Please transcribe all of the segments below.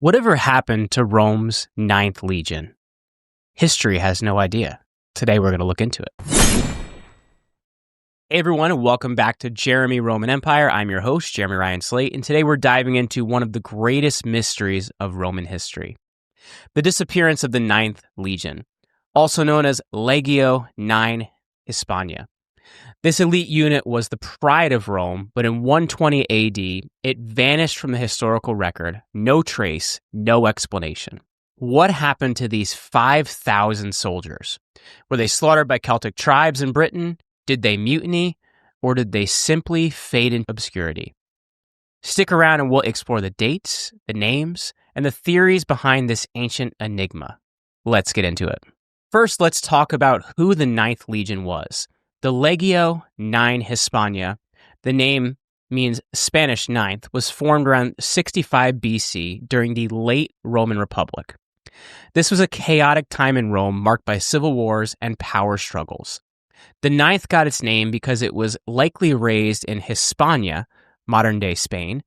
Whatever happened to Rome's Ninth Legion? History has no idea. Today we're going to look into it. Hey everyone, and welcome back to Jeremy Roman Empire. I'm your host, Jeremy Ryan Slate, and today we're diving into one of the greatest mysteries of Roman history, the disappearance of the Ninth Legion, also known as Legio IX Hispana. This elite unit was the pride of Rome, but in 120 AD, it vanished from the historical record. No trace, no explanation. What happened to these 5,000 soldiers? Were they slaughtered by Celtic tribes in Britain? Did they mutiny? Or did they simply fade into obscurity? Stick around and we'll explore the dates, the names, and the theories behind this ancient enigma. Let's get into it. First, let's talk about who the Ninth Legion was. The Legio IX Hispana, the name means Spanish Ninth, was formed around 65 BC during the late Roman Republic. This was a chaotic time in Rome marked by civil wars and power struggles. The Ninth got its name because it was likely raised in Hispania, modern-day Spain,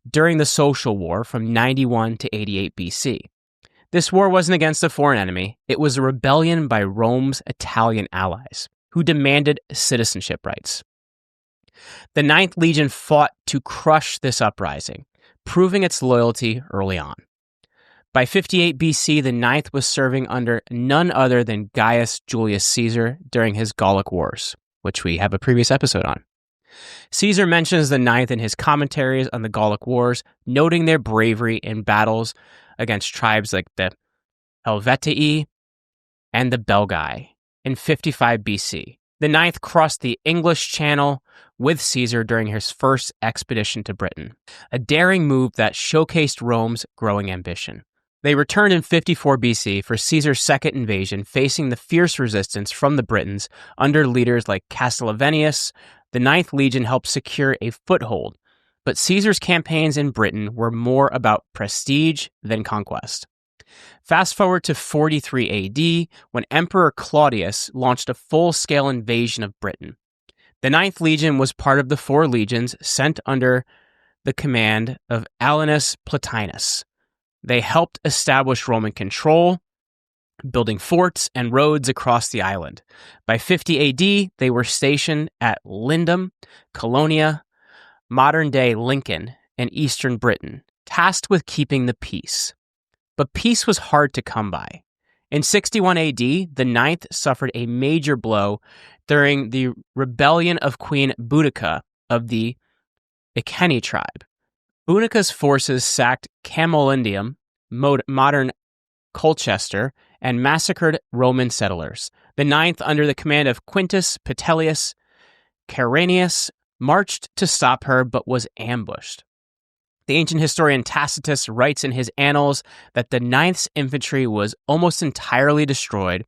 during the Social War from 91 to 88 BC. This war wasn't against a foreign enemy. It was a rebellion by Rome's Italian allies, who demanded citizenship rights. The Ninth Legion fought to crush this uprising, proving its loyalty early on. By 58 BC, the Ninth was serving under none other than Gaius Julius Caesar during his Gallic Wars, which we have a previous episode on. Caesar mentions the Ninth in his commentaries on the Gallic Wars, noting their bravery in battles against tribes like the Helvetii and the Belgae. In 55 BC, the Ninth crossed the English Channel with Caesar during his first expedition to Britain, a daring move that showcased Rome's growing ambition. They returned in 54 BC for Caesar's second invasion, facing the fierce resistance from the Britons under leaders like Castellivenius. The Ninth Legion helped secure a foothold, but Caesar's campaigns in Britain were more about prestige than conquest. Fast forward to 43 AD, when Emperor Claudius launched a full-scale invasion of Britain. The Ninth Legion was part of the four legions sent under the command of Aulus Platinus. They helped establish Roman control, building forts and roads across the island. By 50 AD, they were stationed at Lindum, Colonia, modern-day Lincoln, and eastern Britain, tasked with keeping the peace. But peace was hard to come by. In 61 AD, the Ninth suffered a major blow during the rebellion of Queen Boudica of the Iceni tribe. Boudica's forces sacked Camalodunum, modern Colchester, and massacred Roman settlers. The Ninth, under the command of Quintus Petilius Carinius, marched to stop her but was ambushed. The ancient historian Tacitus writes in his annals that the Ninth's infantry was almost entirely destroyed,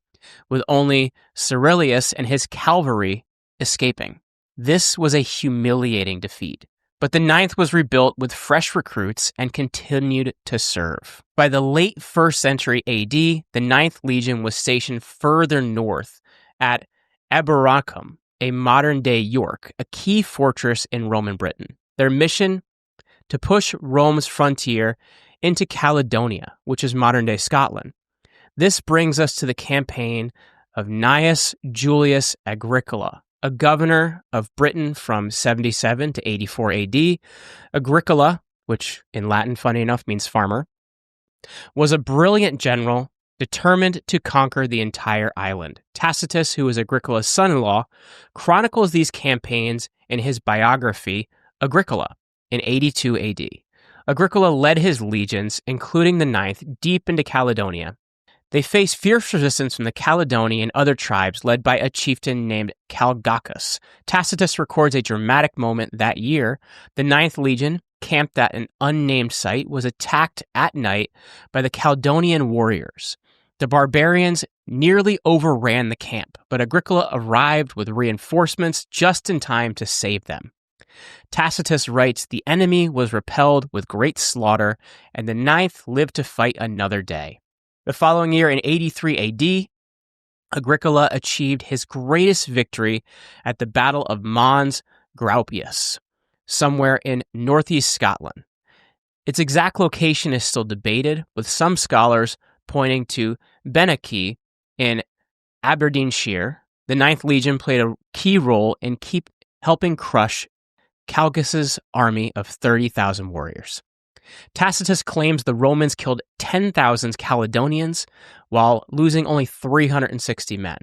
with only Cerealis and his cavalry escaping. This was a humiliating defeat, but the Ninth was rebuilt with fresh recruits and continued to serve. By the late 1st century AD, the Ninth Legion was stationed further north at Eboracum, a modern-day York, a key fortress in Roman Britain. Their mission: to push Rome's frontier into Caledonia, which is modern-day Scotland. This brings us to the campaign of Gnaeus Julius Agricola, a governor of Britain from 77 to 84 AD. Agricola, which in Latin, funny enough, means farmer, was a brilliant general determined to conquer the entire island. Tacitus, who was Agricola's son-in-law, chronicles these campaigns in his biography, Agricola, in 82 AD. Agricola led his legions, including the Ninth, deep into Caledonia. They faced fierce resistance from the Caledoni and other tribes led by a chieftain named Calgacus. Tacitus records a dramatic moment that year. The Ninth Legion, camped at an unnamed site, was attacked at night by the Caledonian warriors. The barbarians nearly overran the camp, but Agricola arrived with reinforcements just in time to save them. Tacitus writes, the enemy was repelled with great slaughter, and the Ninth lived to fight another day. The following year, in 83 AD, Agricola achieved his greatest victory at the Battle of Mons Graupius, somewhere in northeast Scotland. Its exact location is still debated, with some scholars pointing to Benaki in Aberdeenshire. The Ninth Legion played a key role in helping crush Calchas' army of 30,000 warriors. Tacitus claims the Romans killed 10,000 Caledonians while losing only 360 men,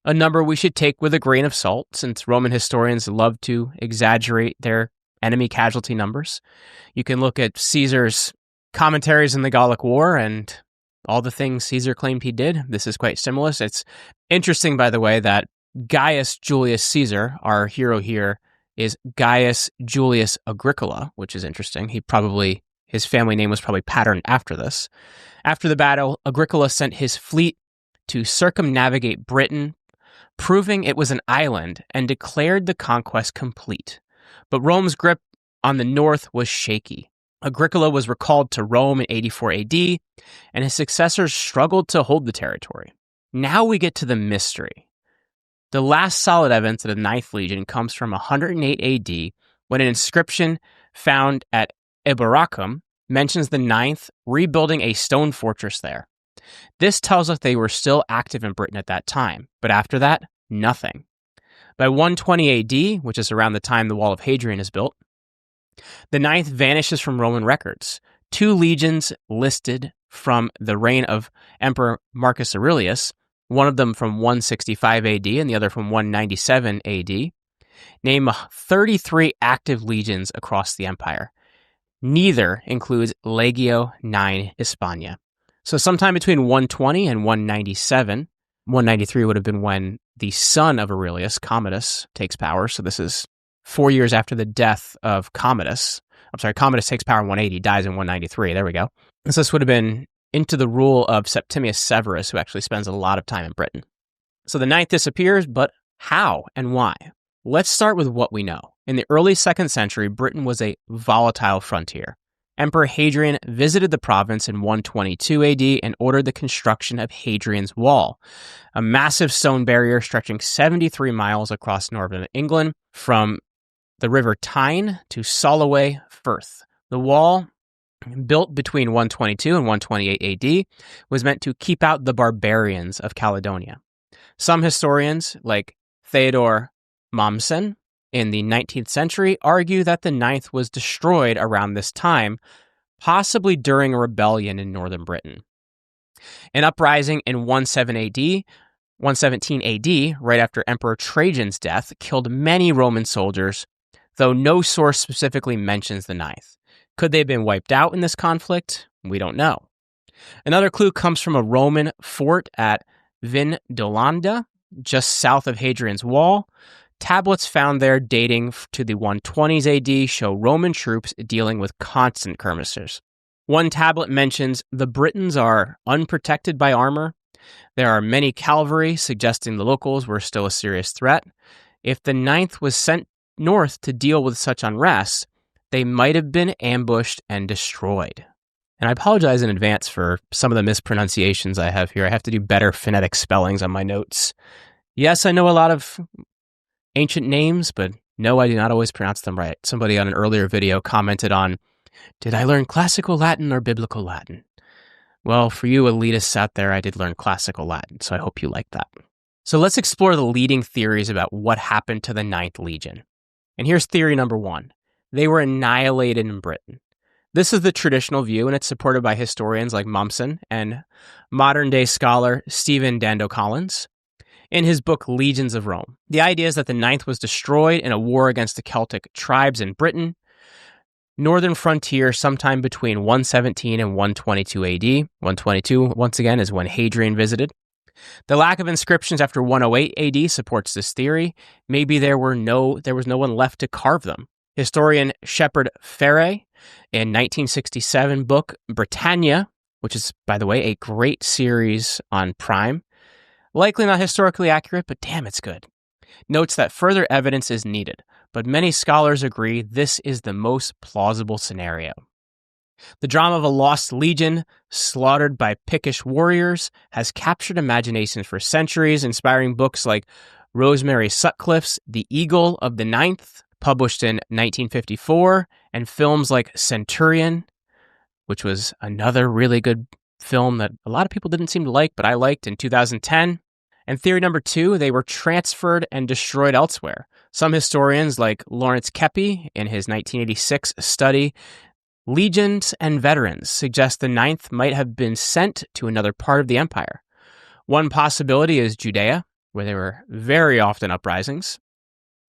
a number we should take with a grain of salt since Roman historians love to exaggerate their enemy casualty numbers. You can look at Caesar's commentaries in the Gallic War and all the things Caesar claimed he did. This is quite similar. It's interesting, by the way, that Gaius Julius Caesar, our hero here, is Gaius Julius Agricola, which is interesting. His family name was probably patterned after this. After the battle, Agricola sent his fleet to circumnavigate Britain, proving it was an island, and declared the conquest complete. But Rome's grip on the north was shaky. Agricola was recalled to Rome in 84 AD, and his successors struggled to hold the territory. Now we get to the mystery. The last solid evidence of the Ninth Legion comes from 108 AD, when an inscription found at Eboracum mentions the Ninth rebuilding a stone fortress there. This tells us they were still active in Britain at that time, but after that, nothing. By 120 AD, which is around the time the Wall of Hadrian is built, the Ninth vanishes from Roman records. 2 legions listed from the reign of Emperor Marcus Aurelius, one of them from 165 AD and the other from 197 AD, name 33 active legions across the empire. Neither includes Legio IX Hispana. So sometime between 120 and 197, 193 would have been when the son of Aurelius, Commodus, takes power. So this is 4 years after the death of Commodus. Commodus takes power in 180, dies in 193. There we go. So this would have been into the rule of Septimius Severus, who actually spends a lot of time in Britain. So the Ninth disappears, but how and why? Let's start with what we know. In the early 2nd century, Britain was a volatile frontier. Emperor Hadrian visited the province in 122 AD and ordered the construction of Hadrian's Wall, a massive stone barrier stretching 73 miles across northern England from the River Tyne to Solway Firth. The wall, built between 122 and 128 AD, was meant to keep out the barbarians of Caledonia. Some historians, like Theodore Mommsen in the 19th century, argue that the Ninth was destroyed around this time, possibly during a rebellion in northern Britain. An uprising in 117 AD, right after Emperor Trajan's death, killed many Roman soldiers, though no source specifically mentions the Ninth. Could they have been wiped out in this conflict? We don't know. Another clue comes from a Roman fort at Vindolanda, just south of Hadrian's Wall. Tablets found there dating to the 120s AD show Roman troops dealing with constant skirmishes. One tablet mentions the Britons are unprotected by armor. There are many cavalry, suggesting the locals were still a serious threat. If the Ninth was sent north to deal with such unrest, they might have been ambushed and destroyed. And I apologize in advance for some of the mispronunciations I have here. I have to do better phonetic spellings on my notes. Yes, I know a lot of ancient names, but no, I do not always pronounce them right. Somebody on an earlier video commented on, did I learn classical Latin or biblical Latin? Well, for you elitists out there, I did learn classical Latin, so I hope you like that. So let's explore the leading theories about what happened to the Ninth Legion. And here's theory number 1. They were annihilated in Britain. This is the traditional view, and it's supported by historians like Mommsen and modern-day scholar Stephen Dando Collins in his book Legions of Rome. The idea is that the Ninth was destroyed in a war against the Celtic tribes in Britain, northern frontier sometime between 117 and 122 AD. 122, once again, is when Hadrian visited. The lack of inscriptions after 108 AD supports this theory. Maybe there was no one left to carve them. Historian Shepard Fairey, in 1967 book Britannia, which is, by the way, a great series on Prime, likely not historically accurate, but damn, it's good, notes that further evidence is needed, but many scholars agree this is the most plausible scenario. The drama of a lost legion, slaughtered by Pictish warriors, has captured imaginations for centuries, inspiring books like Rosemary Sutcliffe's The Eagle of the Ninth, published in 1954, and films like Centurion, which was another really good film that a lot of people didn't seem to like, but I liked in 2010. And theory number 2, they were transferred and destroyed elsewhere. Some historians, like Lawrence Keppy in his 1986 study, Legions and Veterans, suggest the Ninth might have been sent to another part of the empire. One possibility is Judea, where there were very often uprisings.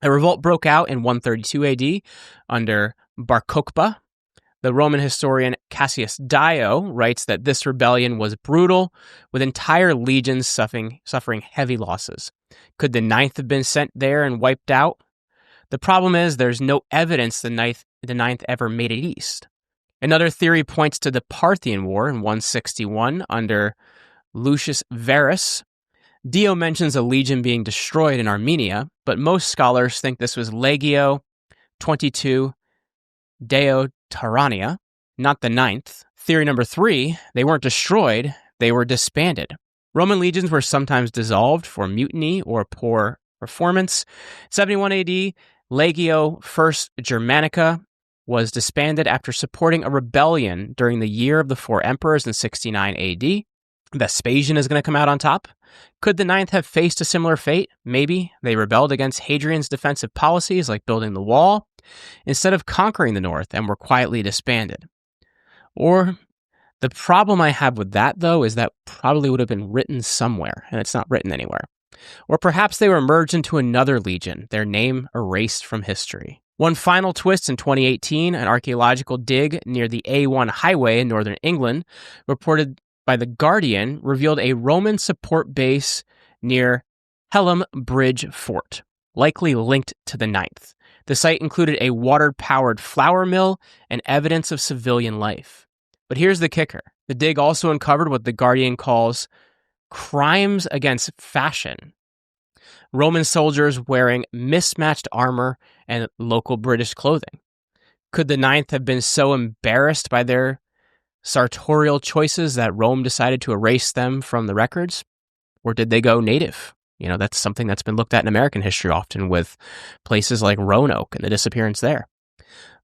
A revolt broke out in 132 AD under Bar Kokhba. The Roman historian Cassius Dio writes that this rebellion was brutal, with entire legions suffering heavy losses. Could the Ninth have been sent there and wiped out? The problem is there's no evidence the Ninth ever made it east. Another theory points to the Parthian War in 161 under Lucius Verus. Dio mentions a legion being destroyed in Armenia, but most scholars think this was Legio XXII Deuterania, not the Ninth. Theory number 3, they weren't destroyed, they were disbanded. Roman legions were sometimes dissolved for mutiny or poor performance. 71 AD, Legio I Germanica was disbanded after supporting a rebellion during the year of the Four Emperors in 69 AD. Vespasian is going to come out on top. Could the Ninth have faced a similar fate? Maybe. They rebelled against Hadrian's defensive policies, like building the wall, instead of conquering the north, and were quietly disbanded. Or the problem I have with that, though, is that probably would have been written somewhere, and it's not written anywhere. Or perhaps they were merged into another legion, their name erased from history. One final twist in 2018, an archaeological dig near the A1 highway in northern England, reported by The Guardian, revealed a Roman support base near Helm Bridge Fort, likely linked to the Ninth. The site included a water-powered flour mill and evidence of civilian life. But here's the kicker. The dig also uncovered what The Guardian calls crimes against fashion. Roman soldiers wearing mismatched armor and local British clothing. Could the Ninth have been so embarrassed by their sartorial choices that Rome decided to erase them from the records? Or did they go native? That's something that's been looked at in American history often with places like Roanoke and the disappearance there.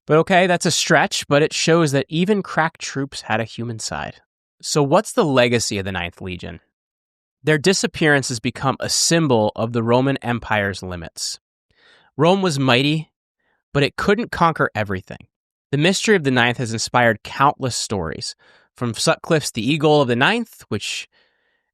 But okay, that's a stretch, but it shows that even crack troops had a human side. So what's the legacy of the Ninth Legion? Their disappearance has become a symbol of the Roman Empire's limits. Rome was mighty, but it couldn't conquer everything. The mystery of the Ninth has inspired countless stories, from Sutcliffe's The Eagle of the Ninth, which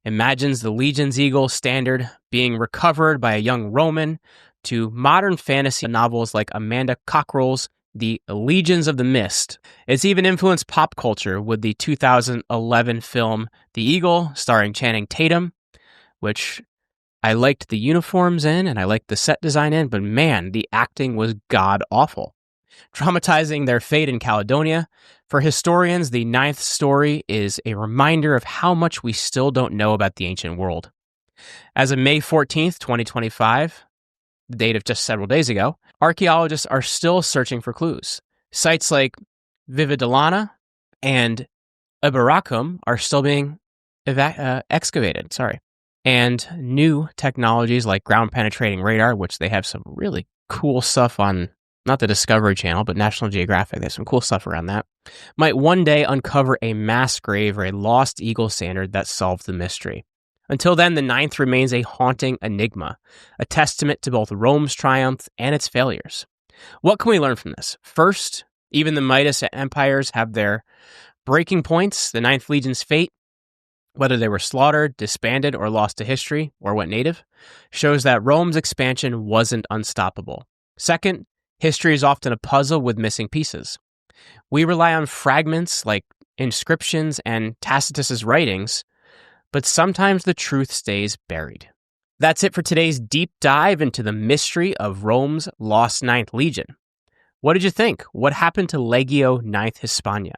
imagines the Legion's eagle standard being recovered by a young Roman, to modern fantasy novels like Amanda Cockrell's The Legions of the Mist. It's even influenced pop culture with the 2011 film The Eagle, starring Channing Tatum, which I liked the uniforms in and I liked the set design in, but man, the acting was god-awful. Dramatizing their fate in Caledonia, for historians, the Ninth story is a reminder of how much we still don't know about the ancient world. As of May 14th, 2025, the date of just several days ago, archaeologists are still searching for clues. Sites like Vividalana and Eboracum are still being excavated. And new technologies like ground-penetrating radar, which they have some really cool stuff on, not the Discovery Channel, but National Geographic. There's some cool stuff around that. Might one day uncover a mass grave or a lost eagle standard that solves the mystery. Until then, the Ninth remains a haunting enigma, a testament to both Rome's triumph and its failures. What can we learn from this? First, even the mightiest empires have their breaking points. The Ninth Legion's fate, whether they were slaughtered, disbanded, or lost to history, or went native, shows that Rome's expansion wasn't unstoppable. Second, history is often a puzzle with missing pieces. We rely on fragments like inscriptions and Tacitus's writings, but sometimes the truth stays buried. That's it for today's deep dive into the mystery of Rome's lost Ninth Legion. What did you think? What happened to Legio IX Hispana?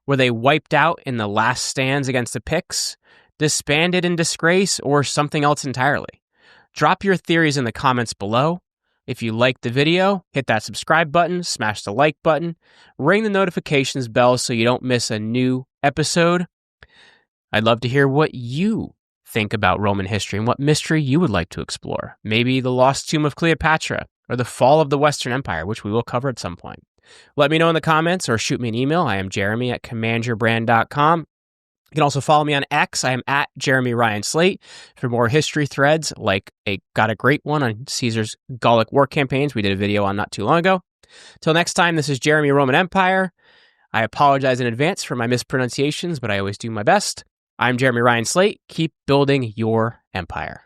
Were they wiped out in the last stands against the Picts, disbanded in disgrace, or something else entirely? Drop your theories in the comments below. If you liked the video, hit that subscribe button, smash the like button, ring the notifications bell so you don't miss a new episode. I'd love to hear what you think about Roman history and what mystery you would like to explore. Maybe the lost tomb of Cleopatra or the fall of the Western Empire, which we will cover at some point. Let me know in the comments or shoot me an email. I am jeremy@commandyourbrand.com. You can also follow me on X. I am at Jeremy Ryan Slate for more history threads, got a great one on Caesar's Gallic War campaigns we did a video on not too long ago. Till next time, this is Jeremy Roman Empire. I apologize in advance for my mispronunciations, but I always do my best. I'm Jeremy Ryan Slate. Keep building your empire.